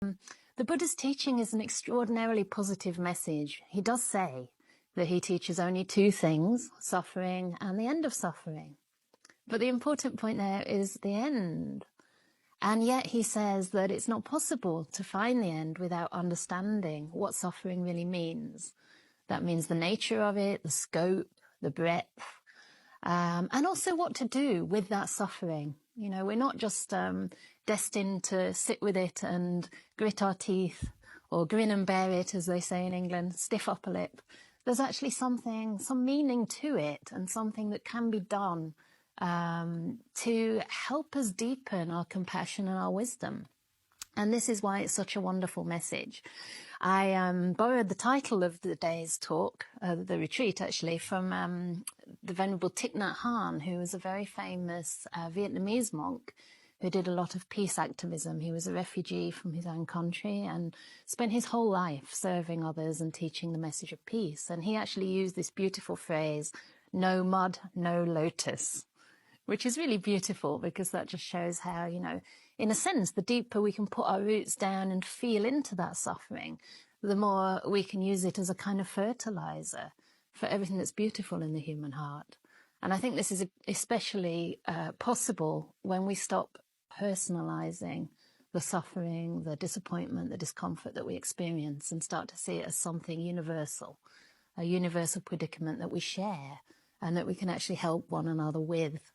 The Buddha's teaching is an extraordinarily positive message. He does say that he teaches only two things, suffering and the end of suffering. But the important point there is the end. And yet he says that it's not possible to find the end without understanding what suffering really means. That means the nature of it, the scope, the breadth, and also what to do with that suffering. You know, we're not just destined to sit with it and grit our teeth or grin and bear it, as they say in England, stiff upper lip. There's actually some meaning to it, and something that can be done to help us deepen our compassion and our wisdom. And this is why it's such a wonderful message. I borrowed the title of the day's talk, the retreat actually, from the Venerable Thich Nhat Hanh, who was a very famous Vietnamese monk who did a lot of peace activism. He was a refugee from his own country and spent his whole life serving others and teaching the message of peace. And he actually used this beautiful phrase, "No mud, no lotus," which is really beautiful because that just shows how, you know, in a sense, the deeper we can put our roots down and feel into that suffering, the more we can use it as a kind of fertilizer for everything that's beautiful in the human heart. And I think this is especially possible when we stop personalizing the suffering, the disappointment, the discomfort that we experience, and start to see it as something universal, a universal predicament that we share and that we can actually help one another with.